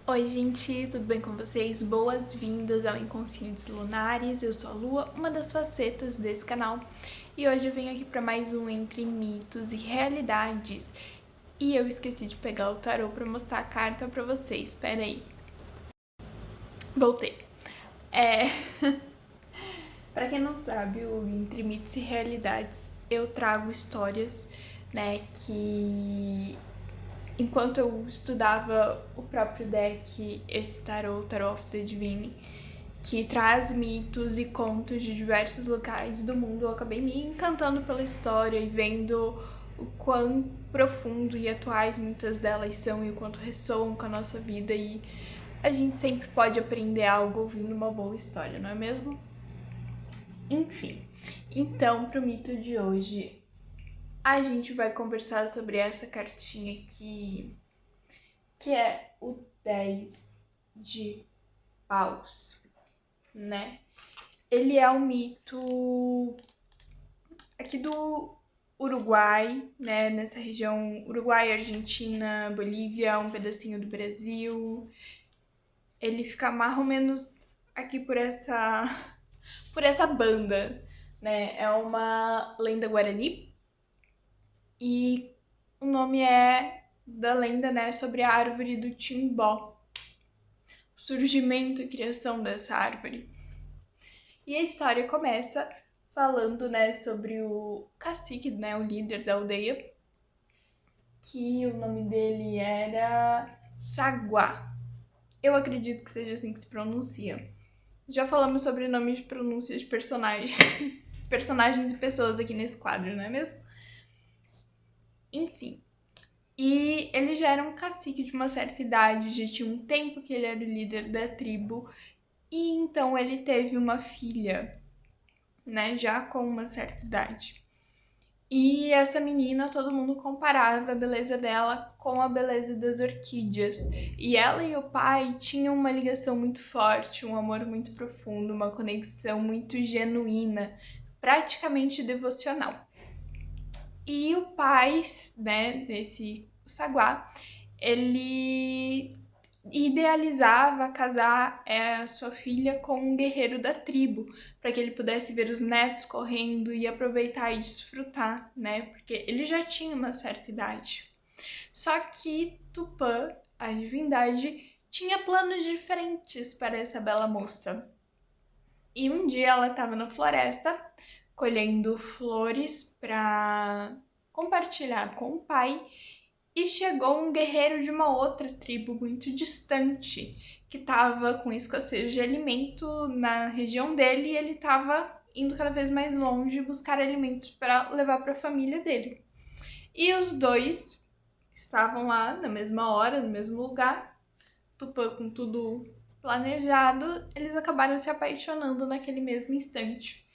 Oi, gente, tudo bem com vocês? Boas-vindas ao Inconscientes Lunares. Eu sou a Lua, uma das facetas desse canal, e hoje eu venho aqui para mais um Entre Mitos e Realidades. E eu esqueci de pegar o tarô para mostrar a carta para vocês. Espera aí. Voltei. É, para quem não sabe, o Entre Mitos e Realidades, eu trago histórias, né, que enquanto eu estudava o próprio deck, esse tarô, o Tarot of the Divine, que traz mitos e contos de diversos locais do mundo, eu acabei me encantando pela história e vendo o quão profundo e atuais muitas delas são e o quanto ressoam com a nossa vida, e a gente sempre pode aprender algo ouvindo uma boa história, não é mesmo? Enfim, então pro mito de hoje, a gente vai conversar sobre essa cartinha aqui, que é o 10 de paus, né? Ele é um mito aqui do Uruguai, né? Nessa região Uruguai, Argentina, Bolívia, um pedacinho do Brasil. Ele fica mais ou menos aqui por essa banda, né? É uma lenda guarani e o nome da lenda, né, sobre a árvore do Timbó, o surgimento e criação dessa árvore. E a história começa falando, né, sobre o cacique, né, o líder da aldeia, que o nome dele era Saguá. Eu acredito que seja assim que se pronuncia. Já falamos sobre nomes de pronúncia de personagens, personagens e pessoas aqui nesse quadro, não é mesmo? Enfim. E ele já era um cacique de uma certa idade, já tinha um tempo que ele era o líder da tribo, e então ele teve uma filha, né, já com uma certa idade. E essa menina, todo mundo comparava a beleza dela com a beleza das orquídeas. E ela e o pai tinham uma ligação muito forte, um amor muito profundo, uma conexão muito genuína, praticamente devocional. E o pai, né, desse Saguá, ele idealizava casar a sua filha com um guerreiro da tribo, para que ele pudesse ver os netos correndo e aproveitar e desfrutar, né? Porque ele já tinha uma certa idade. Só que Tupã, a divindade, tinha planos diferentes para essa bela moça. E um dia ela estava na floresta colhendo flores para compartilhar com o pai, e chegou um guerreiro de uma outra tribo muito distante, que estava com escassez de alimento na região dele, e ele estava indo cada vez mais longe buscar alimentos para levar para a família dele. E os dois estavam lá na mesma hora, no mesmo lugar, Tupã com tudo planejado, eles acabaram se apaixonando naquele mesmo instante.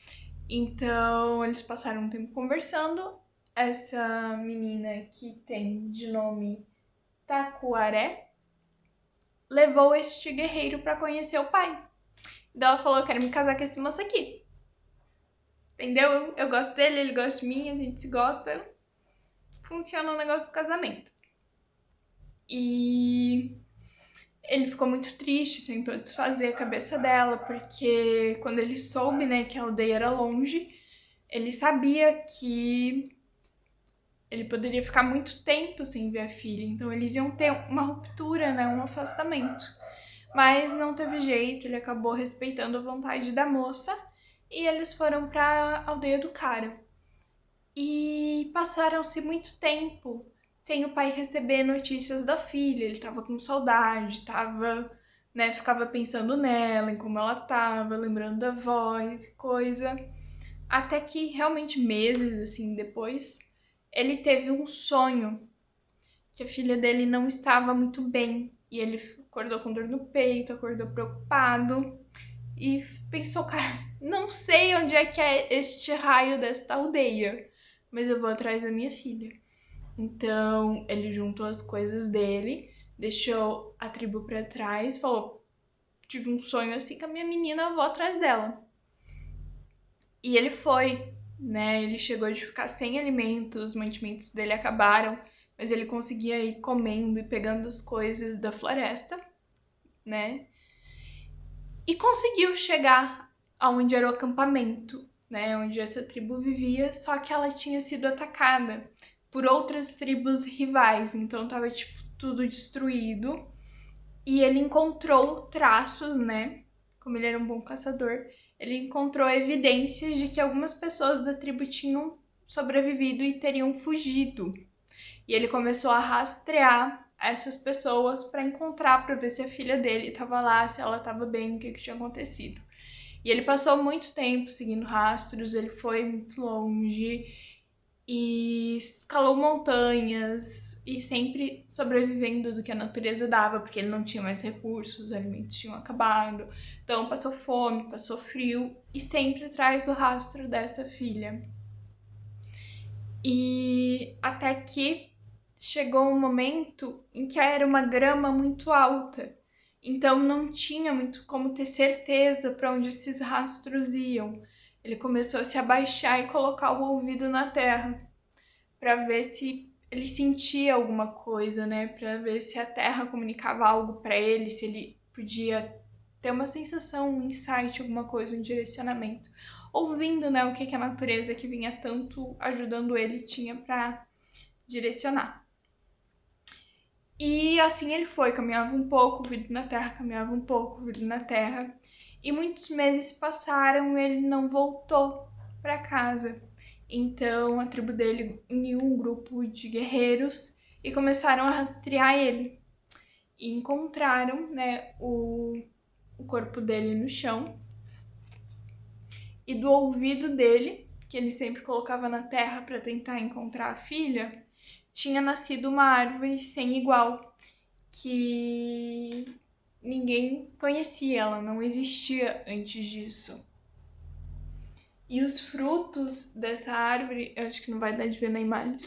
Então, eles passaram um tempo conversando. Essa menina, que tem de nome Taquaré, levou este guerreiro para conhecer o pai. Então ela falou: eu quero me casar com esse moço aqui. Entendeu? Eu gosto dele, ele gosta de mim, a gente se gosta. Funciona o negócio do casamento. E ele ficou muito triste, tentou desfazer a cabeça dela, porque quando ele soube, né, que a aldeia era longe, ele sabia que ele poderia ficar muito tempo sem ver a filha, então eles iam ter uma ruptura, né, um afastamento. Mas não teve jeito, ele acabou respeitando a vontade da moça e eles foram para a aldeia do cara. E passaram-se muito tempo sem o pai receber notícias da filha. Ele tava com saudade, tava, né, ficava pensando nela, em como ela tava, lembrando da voz e coisa. Até que realmente meses assim depois, ele teve um sonho que a filha dele não estava muito bem. E ele acordou com dor no peito, acordou preocupado e pensou: cara, não sei onde é que é este raio desta aldeia, mas eu vou atrás da minha filha. Então ele juntou as coisas dele, deixou a tribo para trás, falou: tive um sonho assim com a minha menina, eu vou atrás dela. E ele foi, né? Ele chegou de ficar sem alimentos, os mantimentos dele acabaram, mas ele conseguia ir comendo e pegando as coisas da floresta. né? E conseguiu chegar aonde era o acampamento, né? Onde essa tribo vivia, só que ela tinha sido atacada por outras tribos rivais, então tava tipo tudo destruído. E ele encontrou traços, né? Como ele era um bom caçador, ele encontrou evidências de que algumas pessoas da tribo tinham sobrevivido e teriam fugido. E ele começou a rastrear essas pessoas para encontrar, para ver se a filha dele estava lá, se ela estava bem, o que tinha acontecido. E ele passou muito tempo seguindo rastros, ele foi muito longe e escalou montanhas e sempre sobrevivendo do que a natureza dava, porque ele não tinha mais recursos, os alimentos tinham acabado. Então passou fome, passou frio e sempre atrás do rastro dessa filha. E até que chegou um momento em que era uma grama muito alta, então não tinha muito como ter certeza para onde esses rastros iam. Ele começou a se abaixar e colocar o ouvido na terra para ver se ele sentia alguma coisa, né? Para ver se a terra comunicava algo para ele, se ele podia ter uma sensação, um insight, alguma coisa, um direcionamento. Ouvindo, né, o que a natureza que vinha tanto ajudando ele tinha para direcionar. E assim ele foi, caminhava um pouco, vidro na terra, caminhava um pouco, vidro na terra. E muitos meses passaram e ele não voltou para casa. Então a tribo dele uniu um grupo de guerreiros e começaram a rastrear ele. E encontraram, né, o corpo dele no chão. E do ouvido dele, que ele sempre colocava na terra para tentar encontrar a filha, tinha nascido uma árvore sem igual, que ninguém conhecia, ela não existia antes disso. E os frutos dessa árvore, eu acho que não vai dar de ver na imagem,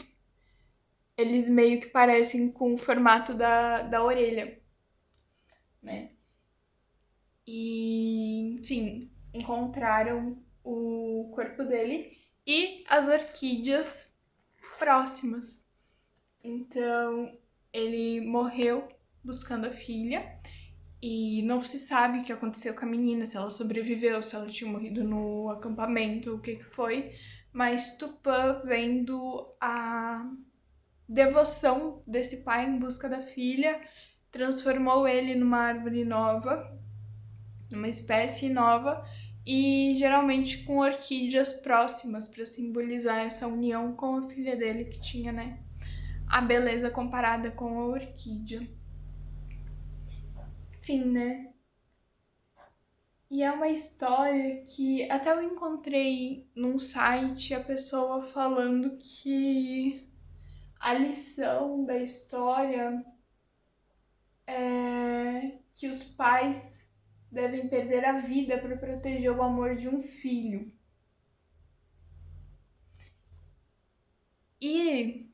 eles meio que parecem com o formato da orelha, né? E, enfim, encontraram o corpo dele e as orquídeas próximas. Então, ele morreu buscando a filha e não se sabe o que aconteceu com a menina, se ela sobreviveu, se ela tinha morrido no acampamento, o que foi. Mas Tupã, vendo a devoção desse pai em busca da filha, transformou ele numa árvore nova, numa espécie nova, e geralmente com orquídeas próximas para simbolizar essa união com a filha dele, que tinha, né, a beleza comparada com a orquídea. Enfim, né? E é uma história que até eu encontrei num site a pessoa falando que a lição da história é que os pais devem perder a vida para proteger o amor de um filho. E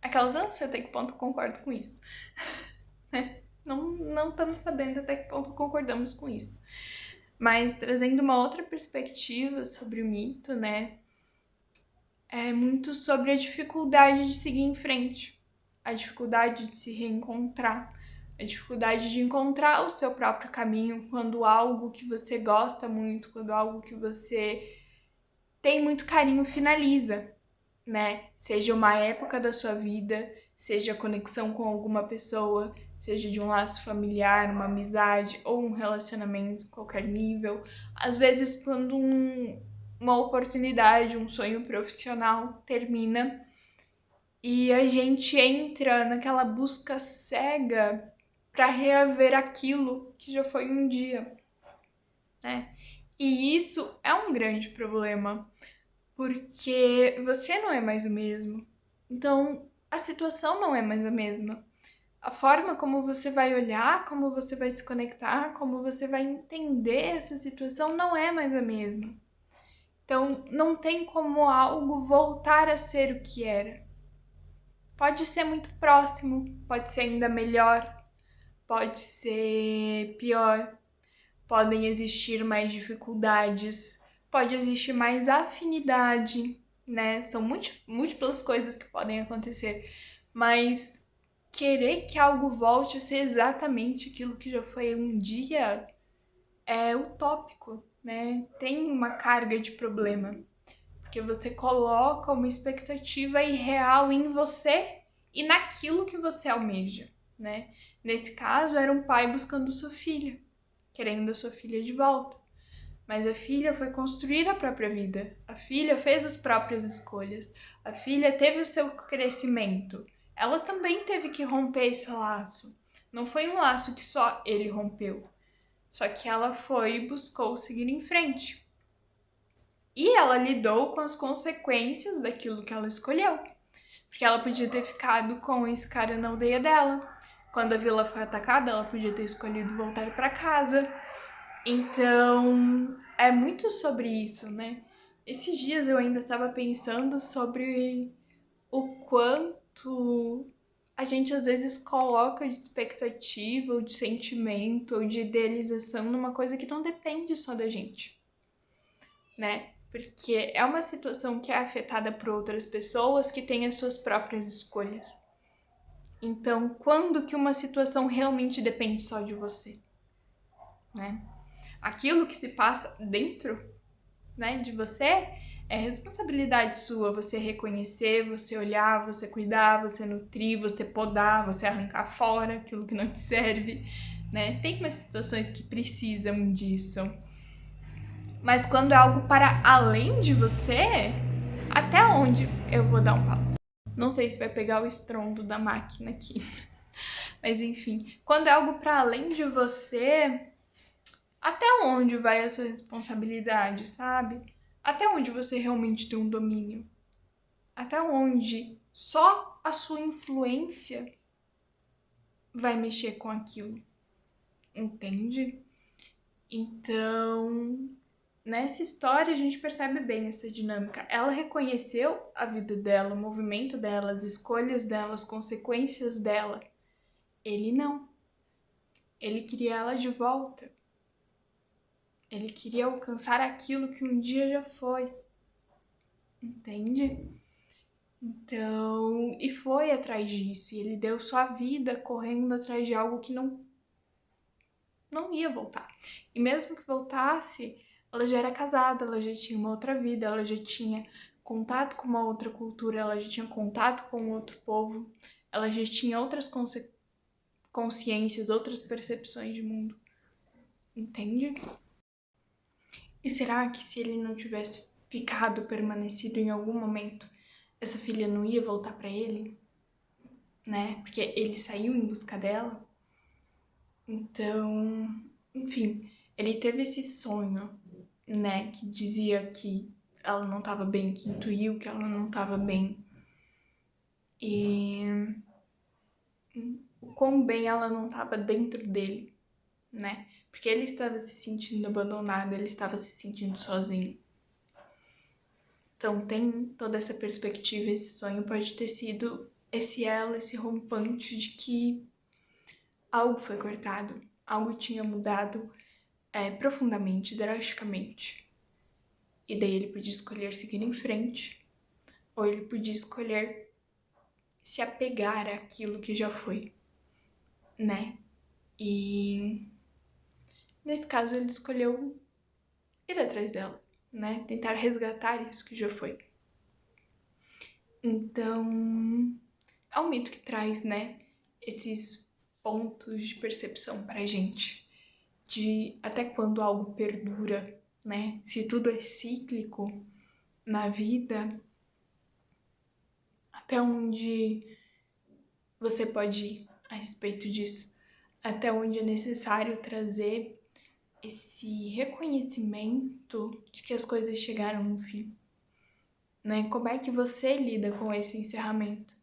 aquelas, não sei até que ponto eu concordo com isso. Não estamos sabendo até que ponto concordamos com isso. Mas trazendo uma outra perspectiva sobre o mito, né? É muito sobre a dificuldade de seguir em frente, a dificuldade de se reencontrar, a dificuldade de encontrar o seu próprio caminho quando algo que você gosta muito, quando algo que você tem muito carinho finaliza, né? Seja uma época da sua vida, seja conexão com alguma pessoa, seja de um laço familiar, uma amizade ou um relacionamento, qualquer nível. Às vezes, quando uma oportunidade, um sonho profissional termina e a gente entra naquela busca cega para reaver aquilo que já foi um dia, né? E isso é um grande problema, porque você não é mais o mesmo. Então, a situação não é mais a mesma. A forma como você vai olhar, como você vai se conectar, como você vai entender essa situação não é mais a mesma. Então, não tem como algo voltar a ser o que era. Pode ser muito próximo, pode ser ainda melhor, pode ser pior, podem existir mais dificuldades, pode existir mais afinidade, né? São múltiplas coisas que podem acontecer, mas querer que algo volte a ser exatamente aquilo que já foi um dia é utópico, né? Tem uma carga de problema, porque você coloca uma expectativa irreal em você e naquilo que você almeja, né? Nesse caso, era um pai buscando sua filha, querendo a sua filha de volta. Mas a filha foi construir a própria vida. A filha fez as próprias escolhas. A filha teve o seu crescimento. Ela também teve que romper esse laço. Não foi um laço que só ele rompeu. Só que ela foi e buscou seguir em frente. E ela lidou com as consequências daquilo que ela escolheu. Porque ela podia ter ficado com esse cara na aldeia dela. Quando a vila foi atacada, ela podia ter escolhido voltar para casa. Então, é muito sobre isso, né? Esses dias eu ainda estava pensando sobre o quanto a gente às vezes coloca de expectativa, ou de sentimento, ou de idealização numa coisa que não depende só da gente, né? Porque é uma situação que é afetada por outras pessoas que têm as suas próprias escolhas. Então, quando que uma situação realmente depende só de você, né? Aquilo que se passa dentro, né, de você é responsabilidade sua, você reconhecer, você olhar, você cuidar, você nutrir, você podar, você arrancar fora aquilo que não te serve, né? Tem umas situações que precisam disso. Mas quando é algo para além de você, até onde eu vou dar um pausa? Não sei se vai pegar o estrondo da máquina aqui. Mas enfim, quando é algo para além de você, até onde vai a sua responsabilidade, sabe? Até onde você realmente tem um domínio? Até onde só a sua influência vai mexer com aquilo? Entende? Então, nessa história a gente percebe bem essa dinâmica. Ela reconheceu a vida dela, o movimento dela, as escolhas dela, as consequências dela. Ele não. Ele queria ela de volta. Ele queria alcançar aquilo que um dia já foi. Entende? Então, e foi atrás disso. E ele deu sua vida correndo atrás de algo que não ia voltar. E mesmo que voltasse, ela já era casada, ela já tinha uma outra vida, ela já tinha contato com uma outra cultura, ela já tinha contato com outro povo, ela já tinha outras consciências, outras percepções de mundo. Entende? E será que se ele não tivesse ficado, permanecido em algum momento, essa filha não ia voltar para ele? Né? Porque ele saiu em busca dela. Então, enfim, ele teve esse sonho, né, que dizia que ela não estava bem, que intuiu que ela não estava bem. E o quão bem ela não estava dentro dele, né? Porque ele estava se sentindo abandonado, ele estava se sentindo sozinho. Então tem toda essa perspectiva, esse sonho pode ter sido esse elo, esse rompante de que algo foi cortado, algo tinha mudado profundamente, drasticamente. E daí ele podia escolher seguir em frente, ou ele podia escolher se apegar àquilo que já foi, né? E nesse caso ele escolheu ir atrás dela, né? Tentar resgatar isso que já foi. Então, é um mito que traz, né, esses pontos de percepção pra gente, de até quando algo perdura, né? Se tudo é cíclico na vida, até onde você pode ir a respeito disso, até onde é necessário trazer esse reconhecimento de que as coisas chegaram no fim, né? Como é que você lida com esse encerramento?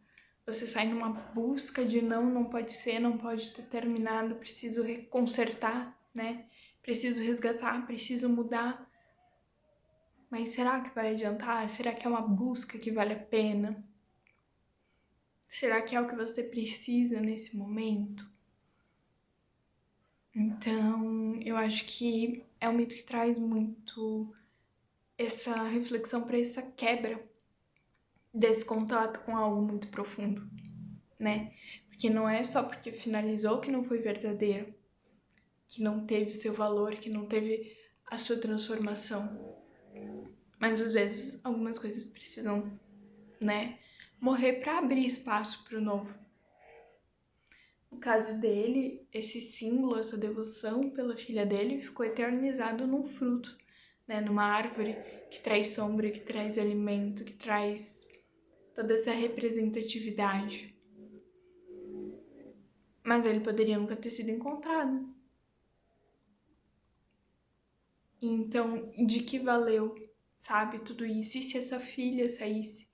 Você sai numa busca de não pode ser, não pode ter terminado, preciso consertar, né? Preciso resgatar, preciso mudar. Mas será que vai adiantar? Será que é uma busca que vale a pena? Será que é o que você precisa nesse momento? Então, eu acho que é um mito que traz muito essa reflexão para essa quebra desse contato com algo muito profundo, né? Porque não é só porque finalizou que não foi verdadeiro, que não teve seu valor, que não teve a sua transformação. Mas às vezes algumas coisas precisam, né, morrer para abrir espaço para o novo. No caso dele, esse símbolo, essa devoção pela filha dele ficou eternizado num fruto, né, numa árvore que traz sombra, que traz alimento, que traz toda essa representatividade. Mas ele poderia nunca ter sido encontrado. Então, de que valeu, sabe, tudo isso? E se essa filha saísse,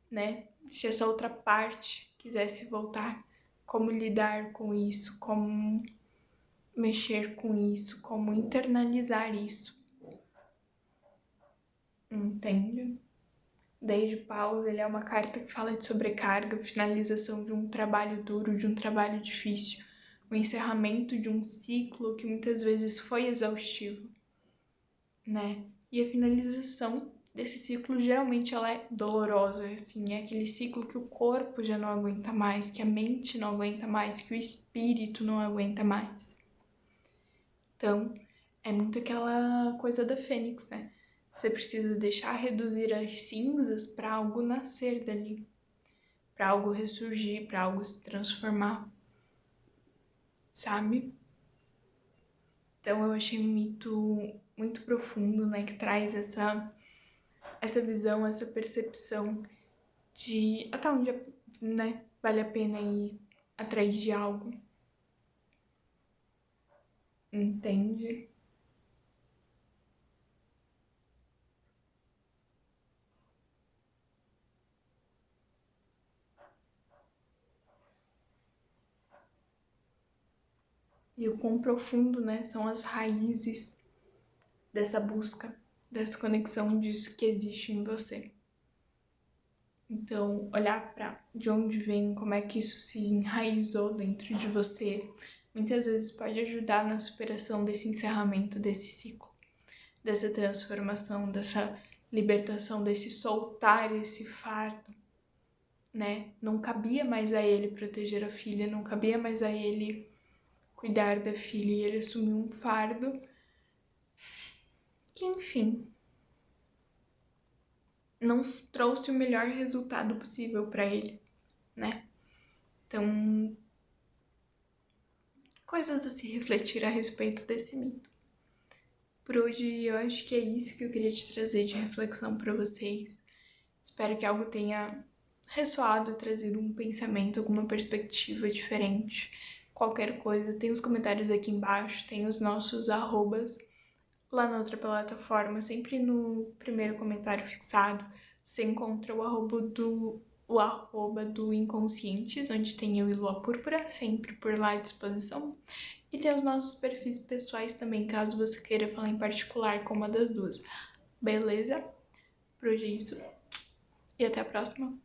né? Se essa outra parte quisesse voltar, como lidar com isso, como mexer com isso, como internalizar isso. Entende? Desde Paus, ele é uma carta que fala de sobrecarga, finalização de um trabalho duro, de um trabalho difícil, o encerramento de um ciclo que muitas vezes foi exaustivo, né? E a finalização desse ciclo geralmente ela é dolorosa, assim, é aquele ciclo que o corpo já não aguenta mais, que a mente não aguenta mais, que o espírito não aguenta mais. Então, é muito aquela coisa da fênix, né? Você precisa deixar reduzir as cinzas para algo nascer dali, para algo ressurgir, para algo se transformar, sabe? Então eu achei um mito muito profundo, né, que traz essa visão, essa percepção de até onde, né, vale a pena ir atrás de algo. Entende? E o quão profundo, né, são as raízes dessa busca, dessa conexão disso que existe em você. Então, olhar para de onde vem, como é que isso se enraizou dentro de você, muitas vezes pode ajudar na superação desse encerramento, desse ciclo, dessa transformação, dessa libertação, desse soltar esse fardo, né? Não cabia mais a ele proteger a filha, não cabia mais a ele cuidar da filha, e ele assumiu um fardo que, enfim, não trouxe o melhor resultado possível para ele, né? Então, coisas a se refletir a respeito desse mito. Por hoje, eu acho que é isso que eu queria te trazer de reflexão para vocês. Espero que algo tenha ressoado, trazido um pensamento, alguma perspectiva diferente. Qualquer coisa, tem os comentários aqui embaixo, tem os nossos arrobas lá na outra plataforma, sempre no primeiro comentário fixado, você encontra o arroba do Inconscientes, onde tem eu e Lua Púrpura, sempre por lá à disposição. E tem os nossos perfis pessoais também, caso você queira falar em particular com uma das duas. Beleza? Por hoje é isso. E até a próxima.